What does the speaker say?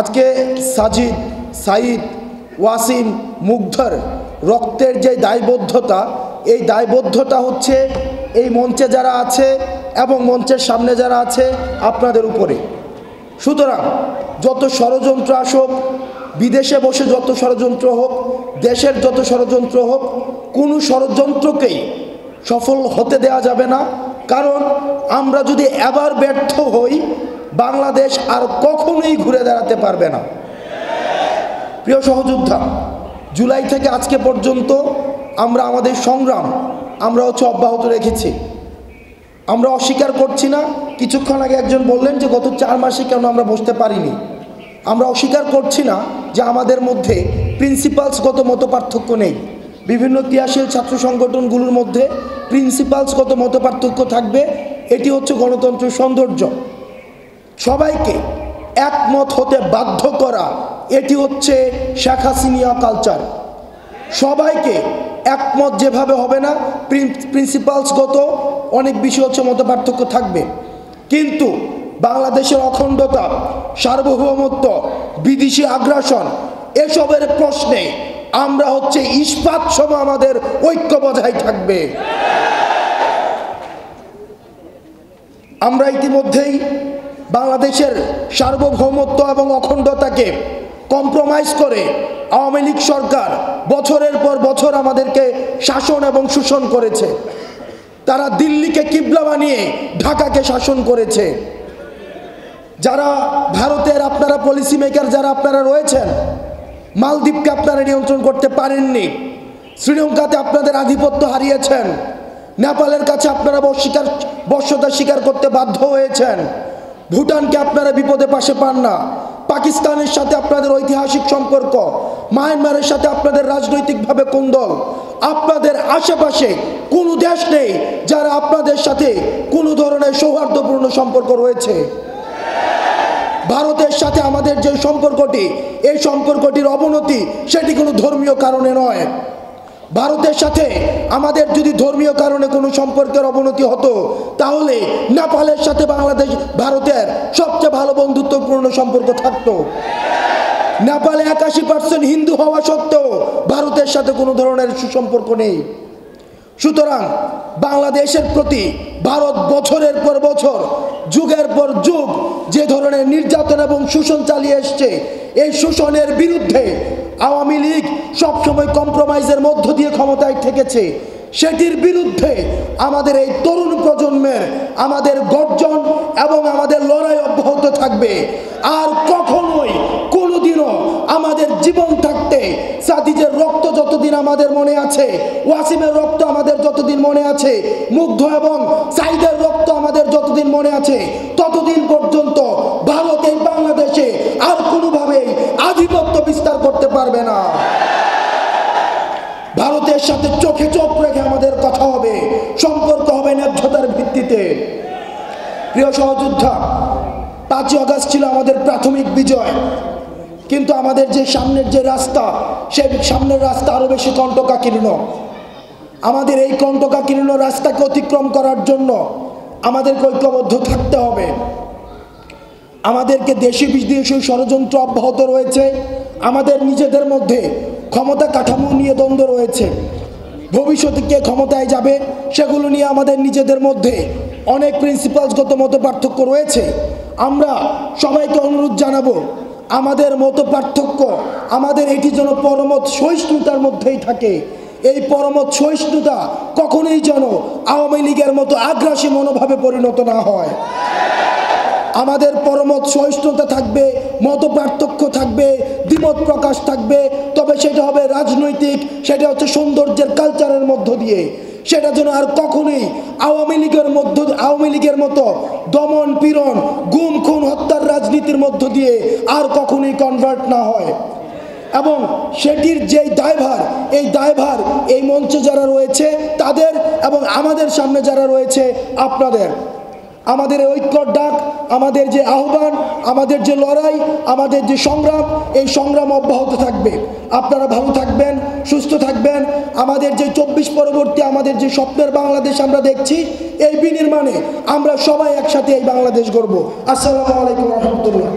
আজকে সাজিদ, সাইদ, ওয়াসিম, মুগ্ধর রক্তের যে দায়বদ্ধতা, এই দায়বদ্ধতা হচ্ছে এই মঞ্চে যারা আছে এবং মঞ্চের সামনে যারা আছে আপনাদের উপরে। সুতরাং যত ষড়যন্ত্র আসুক, বিদেশে বসে যত ষড়যন্ত্র হোক, দেশের যত ষড়যন্ত্র হোক, কোনো ষড়যন্ত্রকেই সফল হতে দেওয়া যাবে না। কারণ আমরা যদি এবার ব্যর্থ হই, বাংলাদেশ আর কখনোই ঘুরে দাঁড়াতে পারবে না। প্রিয় সহযোদ্ধা, জুলাই থেকে আজকে পর্যন্ত আমরা আমাদের সংগ্রাম আমরা অব্যাহত রেখেছি। আমরা অস্বীকার করছি না। কিছুক্ষণ আগে একজন বললেন যে গত 4 মাসে কেন আমরা বসতে পারিনি। আমরা অস্বীকার করছি না যে আমাদের মধ্যে প্রিন্সিপালসগত মতপার্থক্য নেই। বিভিন্ন ক্রিয়াশীল ছাত্র সংগঠনগুলোর মধ্যে প্রিন্সিপালসগত মতপার্থক্য থাকবে। এটি হচ্ছে গণতন্ত্রের সৌন্দর্য। সবাইকে একমত হতে বাধ্য করা, এটি হচ্ছে শেখ হাসিনা কালচার। সবাইকে একমত যেভাবে হবে না, প্রিন্সিপালসগত অনেক বিষয় হচ্ছে মতপার্থক্য থাকবে। কিন্তু বাংলাদেশের অখণ্ডতা, সার্বভৌমত্ব, বিদেশি আগ্রাসন, এসবের প্রশ্নে আমরা হচ্ছে ইস্পাত সম আমাদের ঐক্য বজায় থাকবে। আমরা ইতিমধ্যেই বাংলাদেশের সার্বভৌমত্ব এবং অখণ্ডতাকে কম্প্রোমাইজ করে আওয়ামী লীগ সরকার বছরের পর বছর আমাদেরকে শাসন এবং শোষণ করেছে। তারা দিল্লিকে কিবলা বানিয়ে ঢাকাকে শাসন করেছে। যারা ভারতের আপনারা পলিসি মেকার যারা আপনারা রয়েছেন, মালদ্বীপকে আপনারা নিয়ন্ত্রণ করতে পারেননি। শ্রীলঙ্কাতে আপনাদের আধিপত্য হারিয়েছেন। নেপালের কাছে আপনারা বশ্যতা স্বীকার করতে বাধ্য হয়েছেন। ভুটানকে আপনারা বিপদে পাশে পান না। পাকিস্তানের সাথে আপনাদের ঐতিহাসিক সম্পর্ক, মায়ানমারের সাথে আপনাদের রাজনৈতিকভাবে কোন্দল। আপনাদের আশেপাশে কোনো দেশ নেই যারা আপনাদের সাথে কোনো ধরনের সৌহার্দ্যপূর্ণ সম্পর্ক রয়েছে। ভারতের সাথে আমাদের যে সম্পর্কটি, এই সম্পর্কটির অবনতি সেটি কোনো ধর্মীয় কারণে নয়। ভারতের সাথে আমাদের যদি ধর্মীয় কারণে কোনো সম্পর্কের অবনতি হতো, তাহলে নেপালের সাথে ভারতের সবচেয়ে ভালো বন্ধুত্বপূর্ণ সম্পর্ক থাকতো। নেপালে 81% হিন্দু হওয়া সত্ত্বেও ভারতের সাথে কোনো ধরনের সুসম্পর্ক নেই। সুতরাং বাংলাদেশের প্রতি ভারত বছরের পর বছর, যুগের পর যুগ যে ধরনের নির্যাতন এবং শোষণ চালিয়ে এসছে, এই শোষণের বিরুদ্ধে আওয়ামী লীগ সবসময় কম্প্রোমাইজের মধ্য দিয়ে ক্ষমতায় থেকেছে। সেটির বিরুদ্ধে আমাদের এই তরুণ প্রজন্মের আমাদের গর্জন এবং আমাদের লড়াই অব্যাহত থাকবে। আর কখনোই কোনোদিনও আমাদের জীবন থাকতে সাদিজের রক্ত যতদিন আমাদের মনে আছে, ওয়াসিমের রক্ত আমাদের যতদিন মনে আছে, মুগ্ধ এবং সাইদের রক্ত আমাদের যতদিন মনে আছে, ততদিন পর্যন্ত ভারত এই বাংলাদেশে আর কোনোভাবেই আধিপত্য বিস্তার করতে পারবে না। ভারতের সাথে চোখে চোখ রেখে আমাদের কথা হবে, সম্পর্ক হবে ন্যায্যতার ভিত্তিতে। প্রিয় সহযোদ্ধা, 5ই আগস্ট ছিল আমাদের প্রাথমিক বিজয়, কিন্তু আমাদের যে সামনের যে রাস্তা, সেই সামনের রাস্তা আরো বেশি কণ্টকাকীর্ণ। আমাদের এই কণ্টকাকীর্ণ রাস্তাকে অতিক্রম করার জন্য আমাদেরকে ঐক্যবদ্ধ থাকতে হবে। আমাদেরকে দেশি বিদেশি ষড়যন্ত্র অব্যাহত রয়েছে। আমাদের নিজেদের মধ্যে ক্ষমতা কাঠামো নিয়ে দ্বন্দ্ব রয়েছে। ভবিষ্যতে কে ক্ষমতায় যাবে সেগুলো নিয়ে আমাদের নিজেদের মধ্যে অনেক প্রিন্সিপালসগত মত পার্থক্য রয়েছে। আমরা সবাইকে অনুরোধ জানাবো, আমাদের মত পার্থক্য, আমাদের এটি যেন পরমত সহিষ্ণুতার মধ্যেই থাকে। এই পরমত সহিষ্ণুতা কখনোই যেন আওয়ামী লীগের মতো আগ্রাসী মনোভাবে পরিণত না হয়। আমাদের পরমত সহিষ্ণুতা থাকবে, মত পার্থক্য থাকবে, দ্বিমত প্রকাশ থাকবে, তবে সেটা হবে রাজনৈতিক, সেটা হচ্ছে সৌন্দর্যের কালচারের মধ্য দিয়ে। সেটা যেন আর কখনোই আওয়ামী লীগের মতো দমন পীড়ন, গুম খুন হত্যার রাজনীতির মধ্য দিয়ে আর কখনোই কনভার্ট না হয়। এবং সেটির যেই দায়ভার, এই দায়ভার এই মঞ্চে যারা রয়েছে তাদের এবং আমাদের সামনে যারা রয়েছে আপনাদের। আমাদের ঐক্যর ডাক, আমাদের যে আহ্বান, আমাদের যে লড়াই, আমাদের যে সংগ্রাম, এই সংগ্রাম অব্যাহত থাকবে। আপনারা ভালো থাকবেন, সুস্থ থাকবেন। আমাদের যে 24 পরবর্তী আমাদের যে স্বপ্নের বাংলাদেশ আমরা দেখছি, এই বিনির্মাণে আমরা সবাই একসাথে এই বাংলাদেশ গড়ব। আসসালামু আলাইকুম ওয়া রাহমাতুল্লাহ।